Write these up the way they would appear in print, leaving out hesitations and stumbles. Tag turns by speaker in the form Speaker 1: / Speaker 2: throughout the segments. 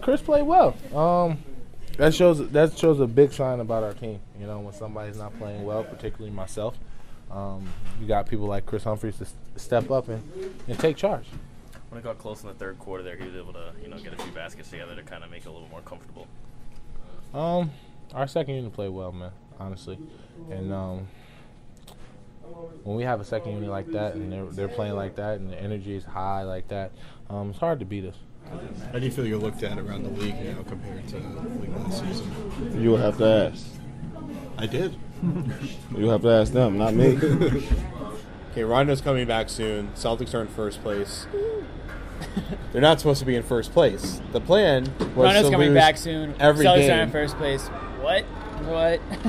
Speaker 1: Chris played well. That shows a big sign about our team. You know, when somebody's not playing well, particularly myself, you got people like Chris Humphries to step up and take charge.
Speaker 2: When it got close in the third quarter there, he was able to, get a few baskets together to kind of make it a little more comfortable.
Speaker 1: Our second unit played well, man, honestly. And when we have a second unit like that and they're playing like that and the energy is high like that, it's hard to beat us.
Speaker 3: How do you feel you're looked at around the league now compared to like last season?
Speaker 4: You will have to ask.
Speaker 3: I did.
Speaker 4: You have to ask them, not me.
Speaker 5: Okay, Rondo's coming back soon. Celtics are in first place. They're not supposed to be in first place. The plan was
Speaker 6: Rondo's
Speaker 5: to
Speaker 6: coming
Speaker 5: lose
Speaker 6: back soon.
Speaker 5: every
Speaker 6: Celtics
Speaker 5: game.
Speaker 6: are in first place. What?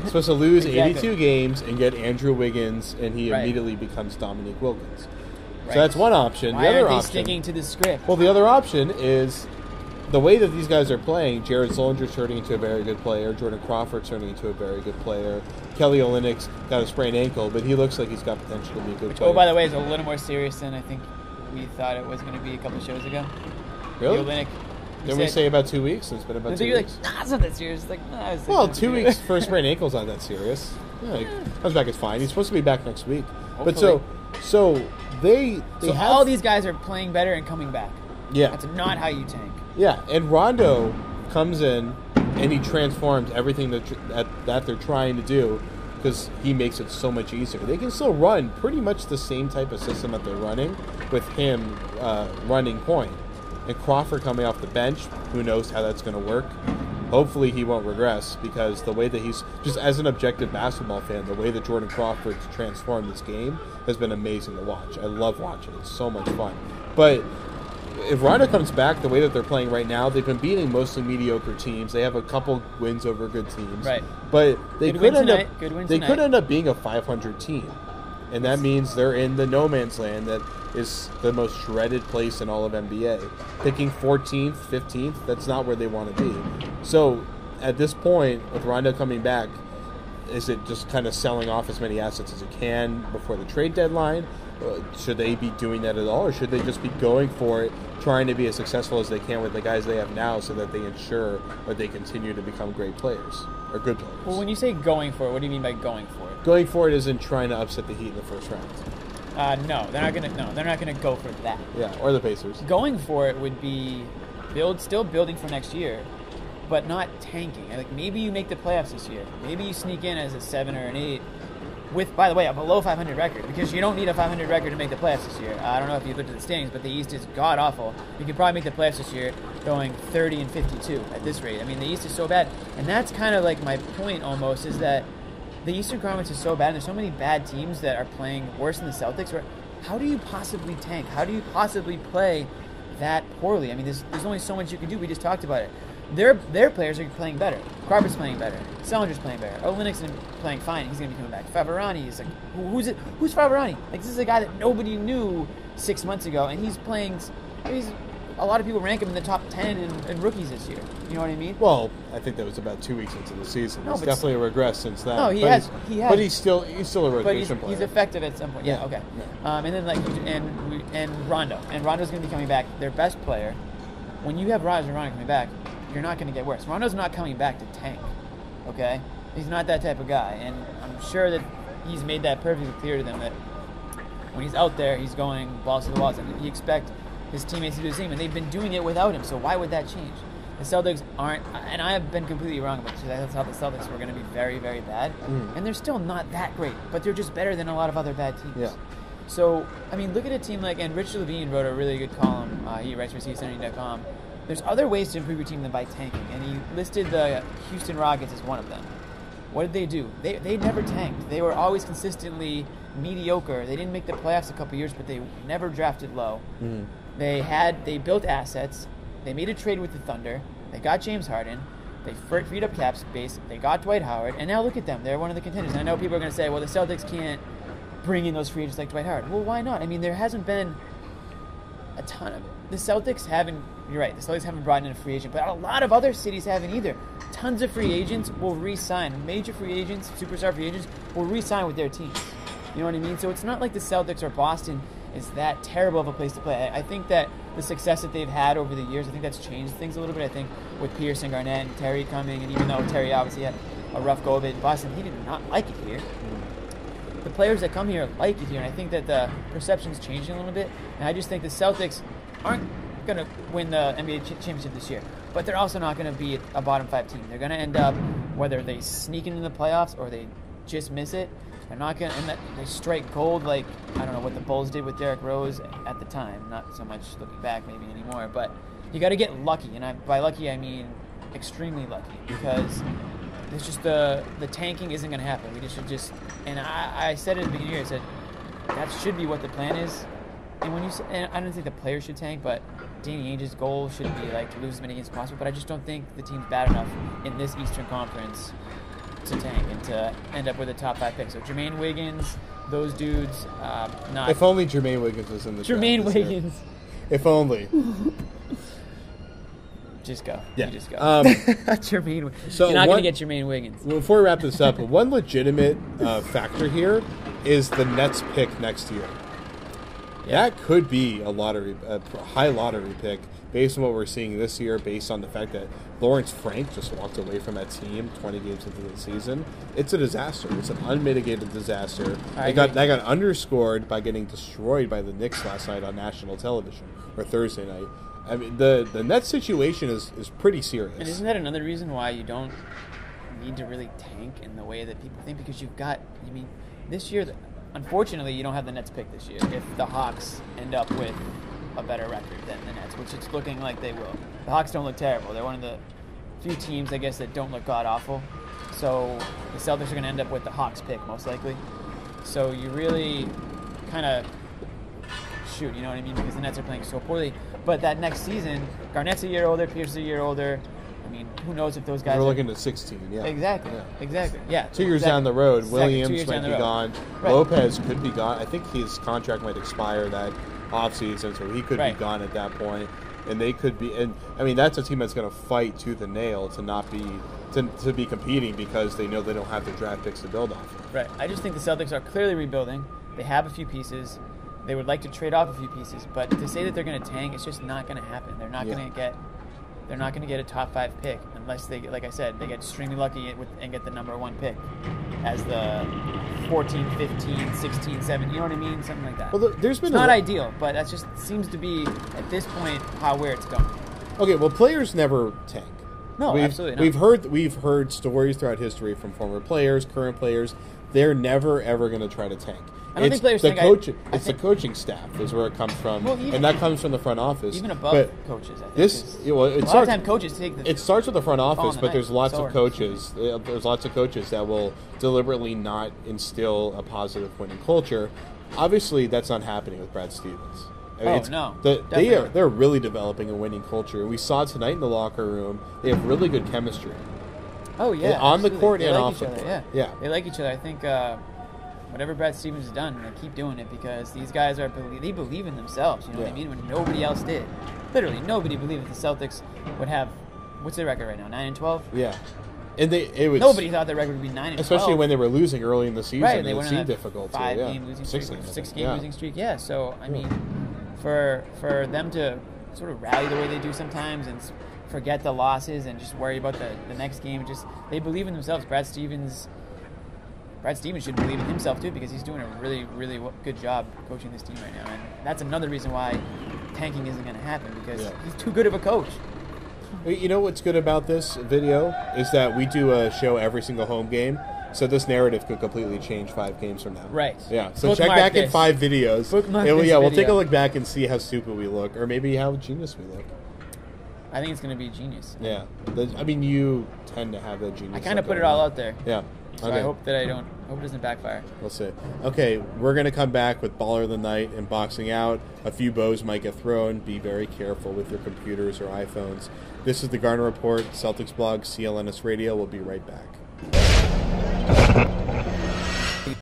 Speaker 5: Supposed to lose
Speaker 6: Exactly.
Speaker 5: 82 games and get Andrew Wiggins, and he
Speaker 6: Right.
Speaker 5: immediately becomes Dominique Wilkins.
Speaker 6: Right.
Speaker 5: So that's one option.
Speaker 6: Why
Speaker 5: the other
Speaker 6: aren't they
Speaker 5: option,
Speaker 6: sticking to the script?
Speaker 5: well, the other option is the way that these guys are playing. Jared Sullinger's turning into a very good player. Jordan Crawford's turning into a very good player. Kelly Olynyk's got a sprained ankle, but he looks like he's got potential to be a good player.
Speaker 6: Oh, by the way, is a little more serious than I think we thought it was going to be a couple of shows ago.
Speaker 5: Really?
Speaker 6: Olynyk.
Speaker 5: Didn't we say about 2 weeks? It's been about 2
Speaker 6: you're
Speaker 5: weeks.
Speaker 6: like, nah, it's not that serious. It's like, nah, it's
Speaker 5: Well,
Speaker 6: like,
Speaker 5: 2 weeks for a sprained ankle's not that serious. Yeah, he comes back, it's fine. He's supposed to be back next week. But so they
Speaker 6: So
Speaker 5: have
Speaker 6: all these guys are playing better and coming back.
Speaker 5: yeah.
Speaker 6: That's not how you tank.
Speaker 5: Yeah, and Rondo comes in and he transforms everything that they're trying to do because he makes it so much easier. They can still run pretty much the same type of system that they're running with him running point. And Crawford coming off the bench, who knows how that's going to work. Hopefully he won't regress because the way that he's, just as an objective basketball fan, the way that Jordan Crawford's transformed this game has been amazing to watch. I love watching it. It's so much fun. But if Rondo comes back the way that they're playing right now, they've been beating mostly mediocre teams. They have a couple wins over good teams.
Speaker 6: Right.
Speaker 5: But they
Speaker 6: Good
Speaker 5: could
Speaker 6: win
Speaker 5: end
Speaker 6: tonight. Good win
Speaker 5: up they
Speaker 6: tonight.
Speaker 5: could end up being a 500 team. And that means they're in the no man's land that is the most shredded place in all of NBA. Picking 14th, 15th, that's not where they want to be. So at this point, with Rondo coming back, is it just kind of selling off as many assets as it can before the trade deadline? Should they be doing that at all, or should they just be going for it, trying to be as successful as they can with the guys they have now so that they ensure that they continue to become great players, or good players?
Speaker 6: Well, when you say going for it, what do you mean by going for it?
Speaker 5: Going for it isn't trying to upset the Heat in the first round.
Speaker 6: No, they're not gonna. No, they're not gonna go for that.
Speaker 5: Yeah, or the Pacers.
Speaker 6: Going for it would be still building for next year, but not tanking. Like maybe you make the playoffs this year. Maybe you sneak in as a 7 or an 8 with, by the way, a below 500 record, because you don't need a 500 record to make the playoffs this year. I don't know if you looked at the standings, but the East is god awful. You could probably make the playoffs this year going 30 and 52 at this rate. I mean, the East is so bad, and that's kind of like my point almost, is that the Eastern Conference is so bad, and there's so many bad teams that are playing worse than the Celtics. Where, how do you possibly tank? How do you possibly play that poorly? I mean, there's only so much you can do. We just talked about it. Their players are playing better. Crawford's playing better. Sullinger's playing better. Olynyk's playing fine. He's going to be coming back. Favarani is like, who's Favarani? Like, this is a guy that nobody knew 6 months ago, and he's playing. A lot of people rank him in the top 10 in rookies this year. You know what I mean?
Speaker 5: Well, I think that was about 2 weeks into the season.
Speaker 6: No,
Speaker 5: It's
Speaker 6: but
Speaker 5: definitely a regress since then.
Speaker 6: No, he
Speaker 5: But
Speaker 6: has.
Speaker 5: But he's still a
Speaker 6: But
Speaker 5: rotation player.
Speaker 6: he's effective at some point. Yeah,
Speaker 5: Yeah.
Speaker 6: okay. And then and Rondo. And Rondo's going to be coming back. Their best player. When you have Rondo coming back, you're not going to get worse. Rondo's not coming back to tank. Okay? He's not that type of guy. And I'm sure that he's made that perfectly clear to them that when he's out there, he's going balls to the walls. And he expects his teammates to do the same. And they've been doing it without him. So why would that change? The Celtics aren't, and I have been completely wrong about this. I thought the Celtics were going to be very, very bad. And they're still not that great. But they're just better than a lot of other bad teams.
Speaker 5: Yeah.
Speaker 6: So, I mean, look at a team like, and Rich Levine wrote a really good column. He writes for CSNA.com. There's other ways to improve your team than by tanking, and he listed the Houston Rockets as one of them. What did they do? They never tanked. They were always consistently mediocre. They didn't make the playoffs a couple years, but they never drafted low. They built assets. They made a trade with the Thunder. They got James Harden. They freed up cap space. They got Dwight Howard, and now look at them. They're one of the contenders. And I know people are going to say, well, the Celtics can't bring in those free agents like Dwight Howard. Well, why not? I mean, there hasn't been a ton of... The Celtics haven't... You're right. The Celtics haven't brought in a free agent, but a lot of other cities haven't either. Tons of free agents will re-sign. Major free agents, superstar free agents, will re-sign with their teams. You know what I mean? So it's not like the Celtics or Boston is that terrible of a place to play. I think that the success that they've had over the years. I think that's changed things a little bit. I think with Pierce and Garnett and Terry coming, and even though Terry obviously had a rough go of it in Boston, he did not like it here. The players that come here like it here, and I think that the perception's changing a little bit. And I just think the Celtics aren't going to win the NBA championship this year, but they're also not going to be a bottom 5 team. They're going to end up, whether they sneak into the playoffs or they just miss it, they're not going to, and they strike gold like, I don't know what the Bulls did with Derrick Rose at the time. Not so much looking back maybe anymore, but you got to get lucky. And by lucky, I mean extremely lucky, because it's just the tanking isn't going to happen. We should just, and I said it at the beginning of the year, I said that should be what the plan is. And and I don't think the players should tank, but Danny Ainge's goal should be like to lose as many games as possible. But I just don't think the team's bad enough in this Eastern Conference to tank and to end up with a top 5 pick. So Jermaine Wiggins, those dudes, not.
Speaker 5: If only Jermaine Wiggins was in the draft
Speaker 6: Jermaine
Speaker 5: this year.
Speaker 6: Wiggins.
Speaker 5: If only.
Speaker 6: Just go.
Speaker 5: Yeah.
Speaker 6: You just go.
Speaker 5: Jermaine. So
Speaker 6: you're not going to get Jermaine Wiggins.
Speaker 5: Well, before we wrap this up, one legitimate factor here is the Nets pick next year.
Speaker 6: Yeah.
Speaker 5: That could be a high lottery pick based on what we're seeing this year, based on the fact that Lawrence Frank just walked away from that team 20 games into the season. It's a disaster. It's an unmitigated disaster. That got underscored by getting destroyed by the Knicks last night on national television, or Thursday night. I mean, the Nets situation is pretty serious.
Speaker 6: And isn't that another reason why you don't need to really tank in the way that people think? Because this year, unfortunately, you don't have the Nets pick this year if the Hawks end up with a better record than the Nets, which it's looking like they will. The Hawks don't look terrible. They're one of the few teams, I guess, that don't look god-awful. So the Celtics are going to end up with the Hawks pick, most likely. So you really kind of shoot, you know what I mean? Because the Nets are playing so poorly. But that next season, Garnett's a year older, Pierce is a year older. I mean, who knows if those guys
Speaker 5: We're looking at 16, yeah.
Speaker 6: Exactly. 2
Speaker 5: years down the road, Williams
Speaker 6: 2
Speaker 5: might be gone.
Speaker 6: Right.
Speaker 5: Lopez could be gone. I think his contract might expire that offseason, so he could be gone at that point. And they could be, and I mean, that's a team that's going to fight tooth and nail to not be to be competing, because they know they don't have the draft picks to build off of.
Speaker 6: Right. I just think the Celtics are clearly rebuilding. They have a few pieces. They would like to trade off a few pieces, but to say that they're going to tank, it's just not going to happen. They're not going to get. They're not going to get a top 5 pick unless they, like I said, they get extremely lucky and get the number 1 pick as the 14, 15, 16, 17. You know what I mean? Something like that.
Speaker 5: Well, there's been
Speaker 6: it's not ideal, but that just seems to be at this point where it's going.
Speaker 5: Okay, well, players never tank.
Speaker 6: No, absolutely not.
Speaker 5: We've heard stories throughout history from former players, current players. They're never ever going to try to tank.
Speaker 6: I don't think players
Speaker 5: the
Speaker 6: think.
Speaker 5: the coaching staff is where it comes from,
Speaker 6: well,
Speaker 5: and that comes from the front office.
Speaker 6: Even above coaches, I think.
Speaker 5: A
Speaker 6: lot of time coaches take the.
Speaker 5: It starts with the front office, but there's lots of coaches.
Speaker 6: Yeah.
Speaker 5: There's lots of coaches that will deliberately not instill a positive winning culture. Obviously, that's not happening with Brad Stevens. I mean,
Speaker 6: no.
Speaker 5: They're really developing a winning culture. We saw tonight in the locker room. They have really good chemistry.
Speaker 6: Oh yeah,
Speaker 5: on the court
Speaker 6: they
Speaker 5: and
Speaker 6: like
Speaker 5: off
Speaker 6: each
Speaker 5: the
Speaker 6: other.
Speaker 5: court.
Speaker 6: Yeah, they like each other. I think whatever Brad Stevens has done, they keep doing it because these guys they believe in themselves. You know what I mean? When nobody else did, literally nobody believed that the Celtics would have. What's their record right now? 9-12.
Speaker 5: Yeah, and
Speaker 6: nobody thought their record would be 9-12,
Speaker 5: especially when they were losing early in the season.
Speaker 6: Right, they
Speaker 5: it
Speaker 6: went
Speaker 5: seemed
Speaker 6: on a
Speaker 5: difficult.
Speaker 6: 5-game losing streak, 6-game losing streak. Yeah, so I mean, for them to sort of rally the way they do sometimes and forget the losses and just worry about the next game, they believe in themselves. Brad Stevens should believe in himself too, because he's doing a really, really good job coaching this team right now, and that's another reason why tanking isn't going to happen, because he's too good of a coach.
Speaker 5: You know what's good about this video is that we do a show every single home game, so this narrative could completely change 5 games from now.
Speaker 6: Right.
Speaker 5: Yeah. So check back in 5 videos. We'll take a look back and see how stupid we look, or maybe how genius we look.
Speaker 6: I think it's going to be genius.
Speaker 5: Yeah. I mean, you tend to have a genius.
Speaker 6: I kind of put it all out there.
Speaker 5: Yeah.
Speaker 6: So I hope that hope it doesn't backfire.
Speaker 5: We'll see. Okay, we're going to come back with Baller of the Night and Boxing Out. A few bows might get thrown. Be very careful with your computers or iPhones. This is the Garner Report, Celtics blog, CLNS Radio. We'll be right back.